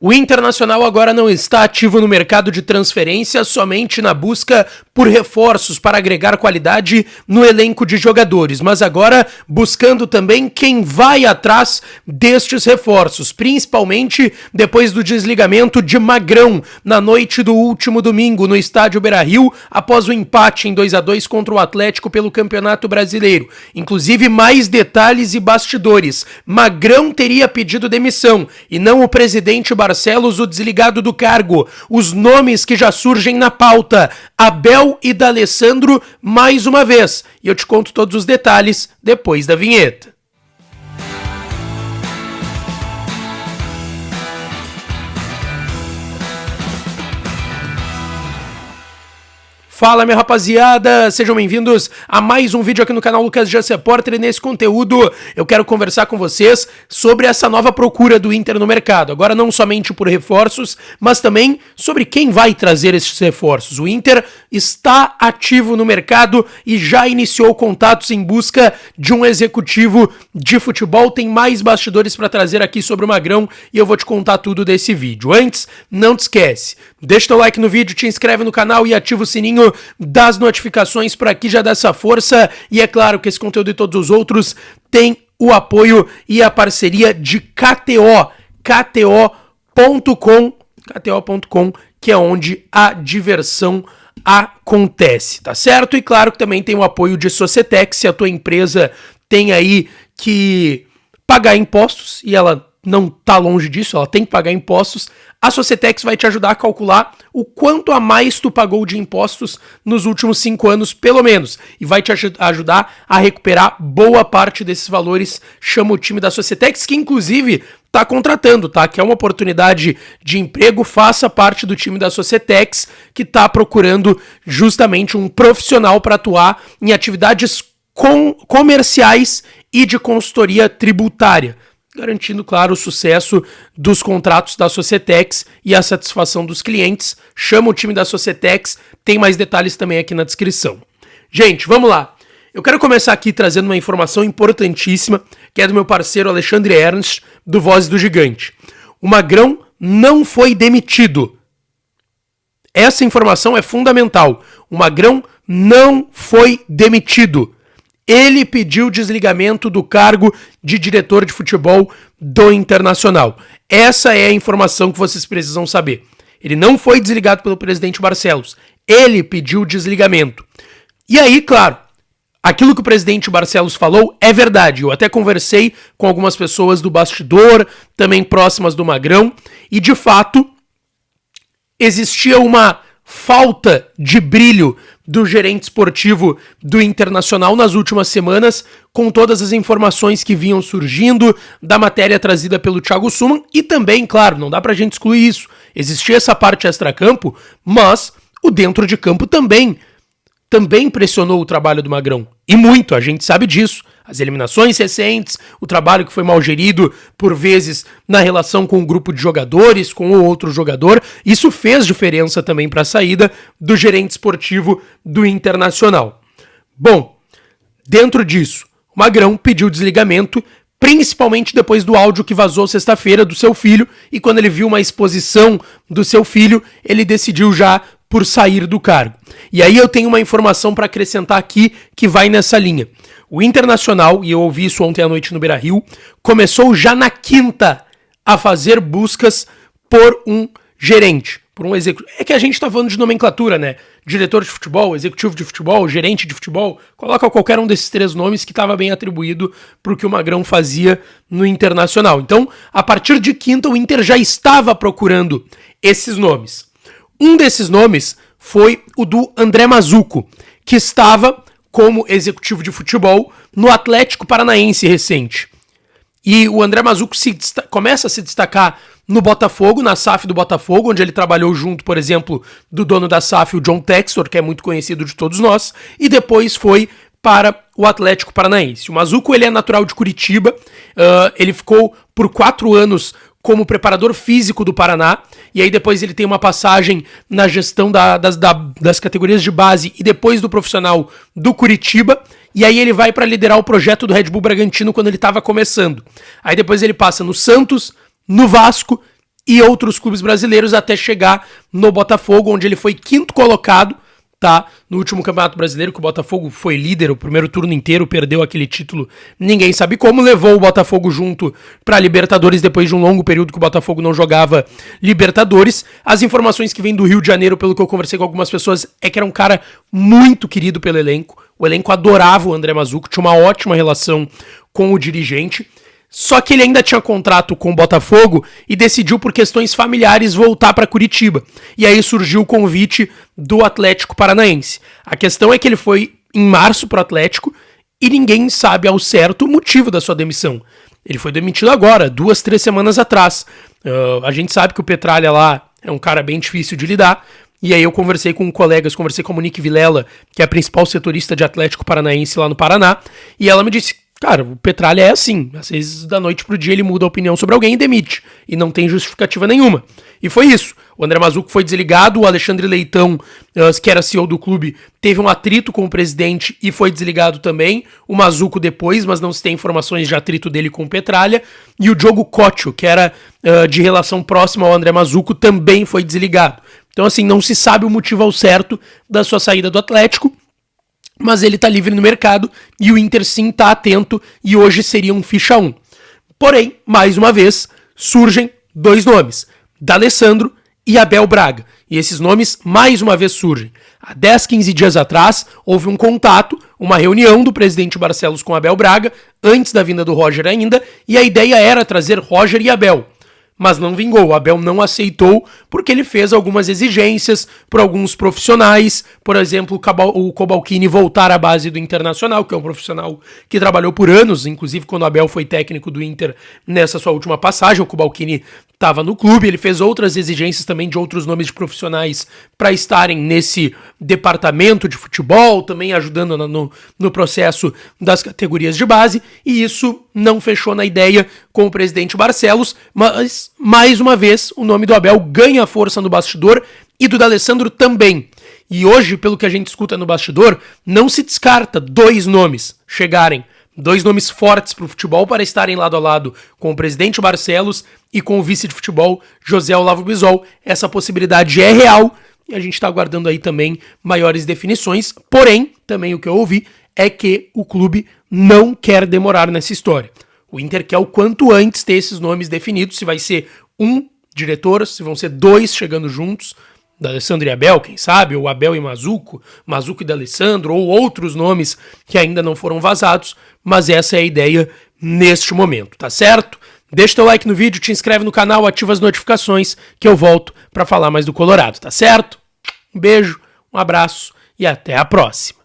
O Internacional agora não está ativo no mercado de transferência, somente na busca por reforços para agregar qualidade no elenco de jogadores, mas agora buscando também quem vai atrás destes reforços, principalmente depois do desligamento de Magrão na noite do último domingo no estádio Beira-Rio, após o empate em 2-2 contra o Atlético pelo Campeonato Brasileiro. Inclusive, mais detalhes e bastidores. Magrão teria pedido demissão e não o presidente Barcelos, o desligado do cargo. Os nomes que já surgem na pauta: Abel e D'Alessandro mais uma vez. E eu te conto todos os detalhes depois da vinheta. Fala, minha rapaziada, sejam bem-vindos a mais um vídeo aqui no canal Lucas Dias Repórter, e nesse conteúdo eu quero conversar com vocês sobre essa nova procura do Inter no mercado, agora não somente por reforços, mas também sobre quem vai trazer esses reforços. O Inter está ativo no mercado e já iniciou contatos em busca de um executivo de futebol. Tem mais bastidores para trazer aqui sobre o Magrão e eu vou te contar tudo desse vídeo. Antes, não te esquece, deixa teu like no vídeo, te inscreve no canal e ativa o sininho das notificações para aqui já dar essa força. E é claro que esse conteúdo e todos os outros tem o apoio e a parceria de KTO, KTO.com, que é onde a diversão acontece, tá certo? E claro que também tem o apoio de Societec. Se a tua empresa tem aí que pagar impostos, e ela não tá longe disso, ela tem que pagar impostos, a Societec vai te ajudar a calcular o quanto a mais tu pagou de impostos nos últimos 5 anos, pelo menos, e vai te ajudar a recuperar boa parte desses valores. Chama o time da Societec, que inclusive tá contratando, tá? Que é uma oportunidade de emprego, faça parte do time da Societec, que tá procurando justamente um profissional para atuar em atividades comerciais e de consultoria tributária, garantindo, claro, o sucesso dos contratos da Societec e a satisfação dos clientes. Chama o time da Societec, tem mais detalhes também aqui na descrição. Gente, vamos lá. Eu quero começar aqui trazendo uma informação importantíssima, que é do meu parceiro Alexandre Ernst, do Voz do Gigante. O Magrão não foi demitido. Essa informação é fundamental. O Magrão não foi demitido. Ele pediu desligamento do cargo de diretor de futebol do Internacional. Essa é a informação que vocês precisam saber. Ele não foi desligado pelo presidente Barcelos. Ele pediu desligamento. E aí, claro, aquilo que o presidente Barcelos falou é verdade. Eu até conversei com algumas pessoas do bastidor, também próximas do Magrão, e de fato existia uma falta de brilho do gerente esportivo do Internacional nas últimas semanas, com todas as informações que vinham surgindo da matéria trazida pelo Thiago Suman. E também, claro, não dá pra gente excluir isso, existia essa parte extracampo, mas o dentro de campo também pressionou o trabalho do Magrão, e muito, a gente sabe disso. As eliminações recentes, o trabalho que foi mal gerido por vezes na relação com o grupo de jogadores, com o outro jogador, isso fez diferença também para a saída do gerente esportivo do Internacional. Bom, dentro disso, o Magrão pediu desligamento, principalmente depois do áudio que vazou sexta-feira do seu filho, e quando ele viu uma exposição do seu filho, ele decidiu já por sair do cargo. E aí eu tenho uma informação para acrescentar aqui que vai nessa linha. O Internacional, e eu ouvi isso ontem à noite no Beira-Rio, começou já na quinta a fazer buscas por um gerente, por um executivo. É que a gente tá falando de nomenclatura, né? Diretor de futebol, executivo de futebol, gerente de futebol. Coloca qualquer um desses 3 nomes que estava bem atribuído para o que o Magrão fazia no Internacional. Então, a partir de quinta, o Inter já estava procurando esses nomes. Um desses nomes foi o do André Mazzucco, que estava como executivo de futebol no Atlético Paranaense recente. E o André Mazzucco começa a se destacar no Botafogo, na SAF do Botafogo, onde ele trabalhou junto, por exemplo, do dono da SAF, o John Textor, que é muito conhecido de todos nós, e depois foi para o Atlético Paranaense. O Mazzucco, ele é natural de Curitiba, ele ficou por 4 anos como preparador físico do Paraná, e aí depois ele tem uma passagem na gestão das categorias de base e depois do profissional do Curitiba, e aí ele vai para liderar o projeto do Red Bull Bragantino quando ele estava começando. Aí depois ele passa no Santos, no Vasco e outros clubes brasileiros até chegar no Botafogo, onde ele foi quinto colocado, tá? No último Campeonato Brasileiro, que o Botafogo foi líder o primeiro turno inteiro, perdeu aquele título, ninguém sabe como, levou o Botafogo junto pra Libertadores depois de um longo período que o Botafogo não jogava Libertadores. As informações que vêm do Rio de Janeiro, pelo que eu conversei com algumas pessoas, é que era um cara muito querido pelo elenco. O elenco adorava o André Mazzucco, tinha uma ótima relação com o dirigente. Só que ele ainda tinha contrato com o Botafogo e decidiu, por questões familiares, voltar para Curitiba. E aí surgiu o convite do Atlético Paranaense. A questão é que ele foi em março pro Atlético e ninguém sabe ao certo o motivo da sua demissão. Ele foi demitido agora, 2, 3 semanas atrás. A gente sabe que o Petralha lá é um cara bem difícil de lidar. E aí eu conversei com colegas, conversei com a Monique Vilela, que é a principal setorista de Atlético Paranaense lá no Paraná, e ela me disse: cara, o Petralha é assim, às vezes da noite pro dia ele muda a opinião sobre alguém e demite, e não tem justificativa nenhuma. E foi isso. O André Mazzucco foi desligado, o Alexandre Leitão, que era CEO do clube, teve um atrito com o presidente e foi desligado também. O Mazzucco depois, mas não se tem informações de atrito dele com o Petralha. E o Diogo Coccio, que era de relação próxima ao André Mazzucco, também foi desligado. Então, assim, não se sabe o motivo ao certo da sua saída do Atlético, mas ele tá livre no mercado e o Inter sim tá atento e hoje seria um ficha 1. Porém, mais uma vez, surgem 2 nomes, D'Alessandro e Abel Braga. E esses nomes mais uma vez surgem. Há 10, 15 dias atrás, houve um contato, uma reunião do presidente Barcelos com Abel Braga, antes da vinda do Roger ainda, e a ideia era trazer Roger e Abel. Mas não vingou, o Abel não aceitou porque ele fez algumas exigências por alguns profissionais, por exemplo, o Cobalcini voltar à base do Internacional, que é um profissional que trabalhou por anos, inclusive quando o Abel foi técnico do Inter nessa sua última passagem, o Cobalcini estava no clube, ele fez outras exigências também de outros nomes de profissionais para estarem nesse departamento de futebol, também ajudando no processo das categorias de base, e isso não fechou na ideia com o presidente Barcelos, mas, mais uma vez, o nome do Abel ganha força no bastidor e do D'Alessandro também. E hoje, pelo que a gente escuta no bastidor, não se descarta 2 nomes chegarem, 2 nomes fortes para o futebol para estarem lado a lado com o presidente Barcelos e com o vice de futebol José Olavo Bisol. Essa possibilidade é real e a gente está aguardando aí também maiores definições. Porém, também o que eu ouvi é que o clube não quer demorar nessa história. O Inter quer o quanto antes ter esses nomes definidos, se vai ser um diretor, se vão ser 2 chegando juntos, D'Alessandro e Abel, quem sabe, ou Abel e Mazzucco, Mazzucco e D'Alessandro, ou outros nomes que ainda não foram vazados, mas essa é a ideia neste momento, tá certo? Deixa teu like no vídeo, te inscreve no canal, ativa as notificações, que eu volto para falar mais do Colorado, tá certo? Um beijo, um abraço e até a próxima.